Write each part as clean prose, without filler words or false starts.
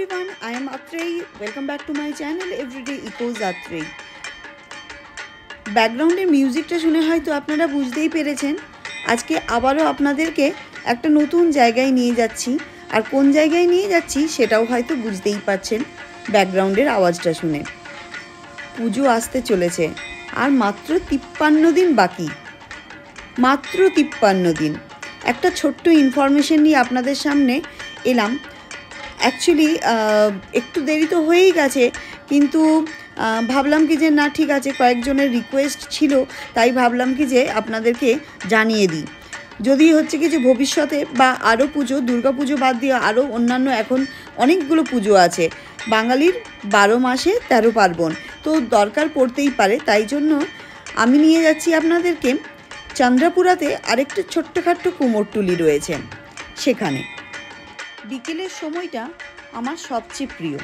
everyone, I am Atrey. Welcome back to my channel Everyday Echoes Atrey. ব্যাকগ্রাউন্ডের মিউজিকটা শুনে হয়তো আপনারা বুঝতেই পেরেছেন আজকে আবারও আপনাদেরকে একটা নতুন জায়গায় নিয়ে যাচ্ছি। আর কোন জায়গায় নিয়ে যাচ্ছি সেটাও হয়তো বুঝতেই পারছেন ব্যাকগ্রাউন্ডের আওয়াজটা শুনে। পুজো আসতে চলেছে আর মাত্র 53 দিন বাকি, মাত্র 53 দিন। একটা ছোট্ট ইনফরমেশন নিয়ে আপনাদের সামনে এলাম। অ্যাকচুয়ালি একটু দেরি তো হয়েই গেছে, কিন্তু ভাবলাম কি যে না ঠিক আছে, কয়েকজনের রিকোয়েস্ট ছিল, তাই ভাবলাম কি যে আপনাদেরকে জানিয়ে দিই। যদি হচ্ছে কি যে ভবিষ্যতে বা আরও পুজো, দুর্গা পুজো বাদ দিয়ে আরও অন্যান্য এখন অনেকগুলো পুজো আছে। বাঙালির 12 মাসে 13 পার্বণ, তো দরকার পড়তেই পারে। তাই জন্য আমি নিয়ে যাচ্ছি আপনাদেরকে চন্দ্রপুরাতে আরেকটা ছোট্টখাট্টো কুমোরটুলি রয়েছে, সেখানে। বিকেলের সময়টা আমার সবচেয়ে প্রিয়।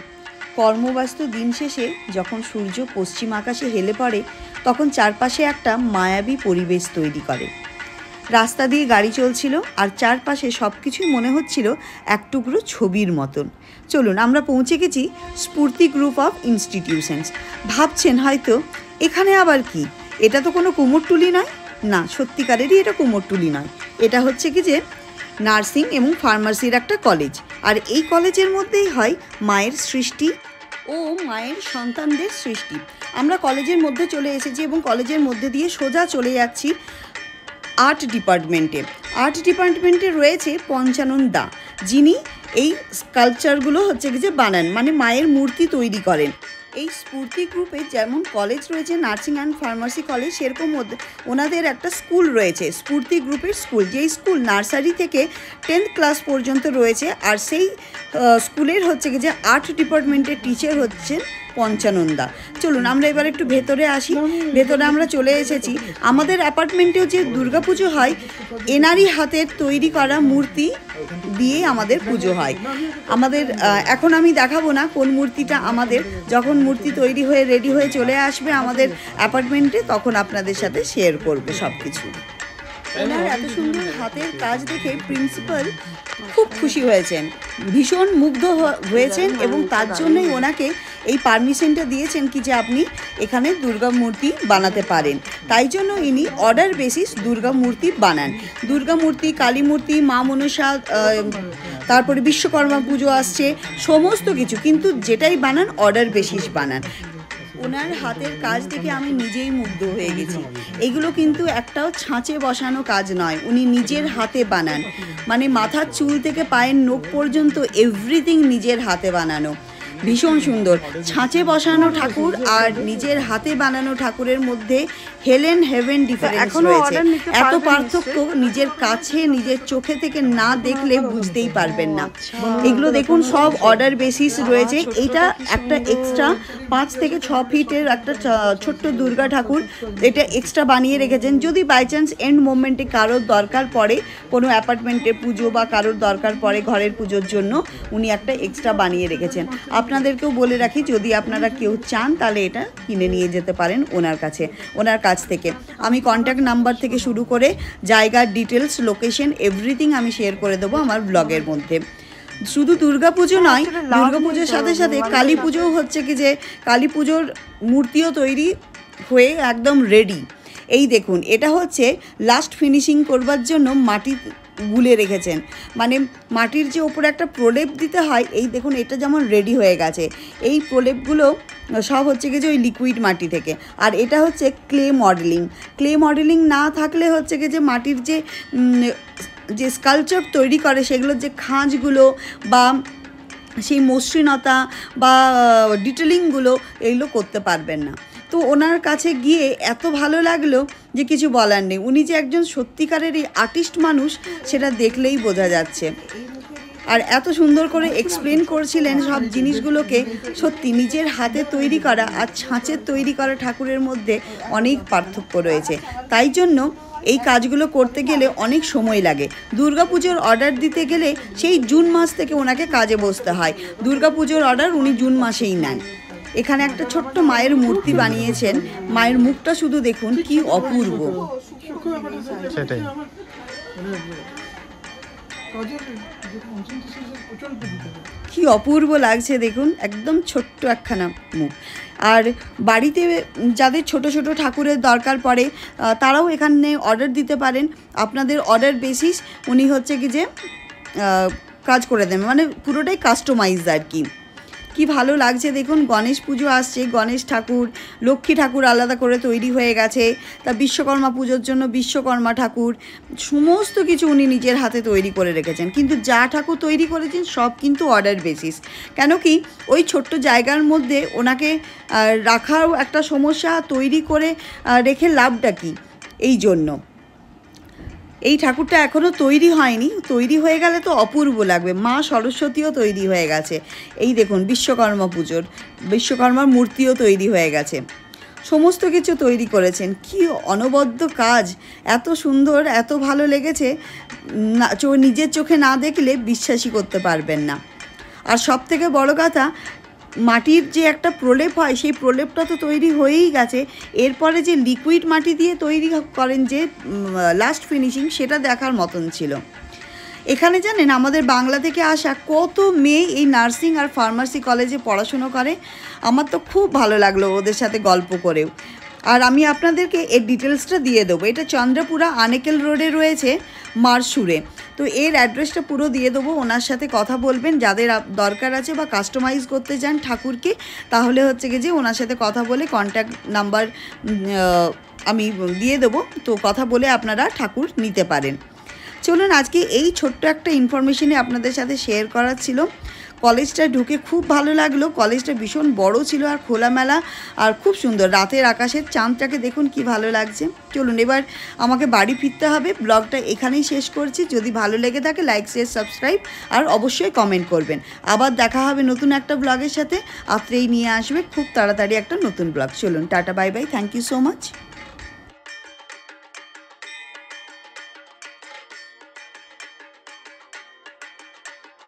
কর্মব্যস্ত দিন শেষে যখন সূর্য পশ্চিম আকাশে হেলে পড়ে, তখন চারপাশে একটা মায়াবী পরিবেশ তৈরি করে। রাস্তা দিয়ে গাড়ি চলছিল আর চারপাশে সব কিছুই মনে হচ্ছিল এক টুকরো ছবির মতন। চলুন, আমরা পৌঁছে গেছি স্ফূর্তি গ্রুপ অফ ইনস্টিটিউশনস। ভাবছেন হয়তো এখানে আবার কি, এটা তো কোনো কুমোরটুলি নয়। না, সত্যিকারেরই এটা কুমোরটুলি নয়। এটা হচ্ছে কি যে নার্সিং এবং ফার্মাসির একটা কলেজ। আর এই কলেজের মধ্যেই হয় মায়ের সৃষ্টি ও মায়ের সন্তানদের সৃষ্টি। আমরা কলেজের মধ্যে চলে এসেছি এবং কলেজের মধ্যে দিয়ে সোজা চলে যাচ্ছি আর্ট ডিপার্টমেন্টে। আর্ট ডিপার্টমেন্টে রয়েছে পঞ্চানন দা, যিনি এই স্কাল্পচারগুলো হচ্ছে কি যে বানান, মানে মায়ের মূর্তি তৈরি করেন। এই স্ফূর্তি গ্রুপে যেমন কলেজ রয়েছে নার্সিং অ্যান্ড ফার্মাসি কলেজ, সেরকম ওনাদের একটা স্কুল রয়েছে, স্ফূর্তি গ্রুপের স্কুল, যেই স্কুল নার্সারি থেকে 10th ক্লাস পর্যন্ত রয়েছে। আর সেই স্কুলের হচ্ছে কি যে আর্ট ডিপার্টমেন্টের টিচার হচ্ছেন পঞ্চানন্দা। চলুন আমরা এবার একটু ভেতরে আসি। ভেতরে আমরা চলে এসেছি। আমাদের অ্যাপার্টমেন্টেও যে দুর্গাপুজো হয়, এনারই হাতের তৈরি করা মূর্তি দিয়ে আমাদের পুজো হয়। আমাদের এখন আমি দেখাবো না কোন মূর্তিটা আমাদের, যখন মূর্তি তৈরি হয়ে রেডি হয়ে চলে আসবে আমাদের অ্যাপার্টমেন্টে, তখন আপনাদের সাথে শেয়ার করবে সব কিছু। ওনার এত সুন্দর হাতের কাজ দেখে প্রিন্সিপাল খুব খুশি হয়েছেন, ভীষণ মুগ্ধ হয়েছেন, এবং তার জন্যই ওনাকে এই পারমিশনটা দিয়েছেন কি যে আপনি এখানে দুর্গা মূর্তি বানাতে পারেন। তাই জন্য ইনি অর্ডার বেসিস দুর্গা মূর্তি বানান। দুর্গা মূর্তি, কালী মূর্তি, মা মনসা, তারপরে বিশ্বকর্মা পুজো আসছে, সমস্ত কিছু কিন্তু যেটাই বানান অর্ডার বেসিস বানান। ওনার হাতের কাজ দেখে আমি নিজেই মুগ্ধ হয়ে গেছি। এগুলো কিন্তু একটাও ছাঁচে বসানো কাজ নয়, উনি নিজের হাতে বানান। মানে মাথার চুল থেকে পায়ের নখ পর্যন্ত এভরিথিং নিজের হাতে বানানো, ভীষণ সুন্দর। ছাঁচে বসানো ঠাকুর আর নিজের হাতে বানানো ঠাকুরের মধ্যে হেলেন হেভেন ডিফারেন্স রয়েছে। এত পার্থক্য নিজের কাছে, নিজের চোখে থেকে না দেখলে বুঝতেই পারবেন না। এগুলো দেখুন সব অর্ডার বেসিস রয়েছে। এটা একটা এক্সট্রা 5 থেকে 6 ফিটের একটা ছোট্ট দুর্গা ঠাকুর, এটা এক্সট্রা বানিয়ে রেখেছেন। যদি বাই চান্স এন্ড মোমেন্টে কারোর দরকার পড়ে, কোনো অ্যাপার্টমেন্টের পুজো বা কারোর দরকার পড়ে ঘরের পুজোর জন্য, উনি একটা এক্সট্রা বানিয়ে রেখেছেন। আপনাদেরকেও বলে রাখি, যদি আপনারা কেউ চান তাহলে এটা কিনে নিয়ে যেতে পারেন ওনার কাছ থেকে। আমি কন্ট্যাক্ট নাম্বার থেকে শুরু করে জায়গার ডিটেলস, লোকেশন, এভরিথিং আমি শেয়ার করে দেবো আমার ব্লগের মধ্যে। শুধু দুর্গাপুজো নয়, দুর্গাপুজোর সাথে সাথে কালী পুজোও হচ্ছে কি যে কালী পুজোর মূর্তিও তৈরি হয়ে একদম রেডি। এই দেখুন, এটা হচ্ছে লাস্ট ফিনিশিং করবার জন্য মাটি গুলে রেখেছেন, মানে মাটির যে ওপরে একটা প্রলেপ দিতে হয়। এই দেখুন, এটা যেমন রেডি হয়ে গেছে। এই প্রলেপগুলো সব হচ্ছে কি যে ওই লিকুইড মাটি থেকে। আর এটা হচ্ছে ক্লে মডেলিং। ক্লে মডেলিং না থাকলে হচ্ছে কি যে মাটির যে স্কাল্পচার তৈরি করে, সেগুলোর যে খাঁজগুলো বা সেই মসৃণতা বা ডিটেলিংগুলো, এগুলো করতে পারবেন না। তো ওনার কাছে গিয়ে এত ভালো লাগলো যে কিছু বলার নেই। উনি যে একজন সত্যিকারেরই আর্টিস্ট মানুষ, সেটা দেখলেই বোঝা যাচ্ছে। আর এত সুন্দর করে এক্সপ্লেন করছিলেন সব জিনিসগুলোকে। সত্যি নিজের হাতে তৈরি করা আর ছাঁচের তৈরি করা ঠাকুরের মধ্যে অনেক পার্থক্য রয়েছে। তাই জন্য এই কাজগুলো করতে গেলে অনেক সময় লাগে। দুর্গাপুজোর অর্ডার দিতে গেলে সেই জুন মাস থেকে ওনাকে কাজে বসতে হয়। দুর্গাপুজোর অর্ডার উনি জুন মাসেই নেন। এখানে একটা ছোট্ট মায়ের মূর্তি বানিয়েছেন। মায়ের মুখটা শুধু দেখুন কি অপূর্ব। কি অপূর্ব লাগছে দেখুন, একদম ছোট্ট একখানা মুখ। আর বাড়িতে যাদের ছোট ছোট ঠাকুরের দরকার পড়ে তারাও এখানে অর্ডার দিতে পারেন। আপনাদের অর্ডার বেসিস উনি হচ্ছে কি যে কাজ করে দেন, মানে পুরোটাই কাস্টমাইজড আর কি। কি ভালো লাগছে দেখুন। গণেশ পুজো আসছে, গণেশ ঠাকুর, লক্ষ্মী ঠাকুর আলাদা করে তৈরি হয়ে গেছে, তা বিশ্বকর্মা পুজোর জন্য বিশ্বকর্মা ঠাকুর, সমস্ত কিছু উনি নিজের হাতে তৈরি করে রেখেছেন। কিন্তু যা ঠাকুর তৈরি করেছেন সব কিন্তু অর্ডার বেসিস। কেন কি ওই ছোট্ট জায়গার মধ্যে ওনাকে রাখাও একটা সমস্যা, তৈরি করে রেখে লাভটা কি, এই জন্য। এই ঠাকুরটা এখনও তৈরি হয়নি, তৈরি হয়ে গেলে তো অপূর্ব লাগবে। মা সরস্বতীও তৈরি হয়ে গেছে, এই দেখুন বিশ্বকর্মা পুজোর বিশ্বকর্মার মূর্তিও তৈরি হয়ে গেছে, সমস্ত কিছু তৈরি করেছেন। কি অনবদ্য কাজ, এত সুন্দর, এত ভালো লেগেছে, নিজের চোখে না দেখলে বিশ্বাসই করতে পারবেন না। আর সব থেকে বড় কথা, মাটির যে একটা প্রলেপ হয় সেই প্রলেপটা তো তৈরি হয়েই গেছে, এরপরে যে লিকুইড মাটি দিয়ে তৈরি করেন যে লাস্ট ফিনিশিং, সেটা দেখার মতন ছিল। এখানে জানেন আমাদের বাংলা থেকে আসা কত মেয়ে এই নার্সিং আর ফার্মাসি কলেজে পড়াশুনো করে, আমার তো খুব ভালো লাগলো ওদের সাথে গল্প করেও। আর আমি আপনাদেরকে এর ডিটেলসটা দিয়ে দেবো। এটা চন্দ্রপুরা আনেকেল রোডে রয়েছে, মারসুরে। তো এর অ্যাড্রেসটা পুরো দিয়ে দেবো, ওনার সাথে কথা বলবেন যাদের দরকার আছে বা কাস্টমাইজ করতে চান ঠাকুরকে, তাহলে হচ্ছে কি যে ওনার সাথে কথা বলে কন্ট্যাক্ট নাম্বার আমি দিয়ে দেবো, তো কথা বলে আপনারা ঠাকুর নিতে পারেন। চলুন আজকে এই ছোট্ট একটা ইনফরমেশনে আপনাদের সাথে শেয়ার করার ছিল। কলেজটা ঢুকে খুব ভালো লাগলো, কলেজটা ভীষণ বড় ছিল আর খোলামেলা আর খুব সুন্দর। রাতের আকাশের চাঁদটাকে দেখুন কি ভালো লাগছে। চলুন এবার আমাকে বাড়ি ফিরতে হবে, ব্লগটা এখানেই শেষ করছি। যদি ভালো লেগে থাকে লাইক, শেয়ার, সাবস্ক্রাইব আর অবশ্যই কমেন্ট করবেন। আবার দেখা হবে নতুন একটা ব্লগের সাথে, আত্রেই নিয়ে আসবে খুব তাড়াতাড়ি একটা নতুন ব্লগ। চলুন tata, bye bye, thank you so much.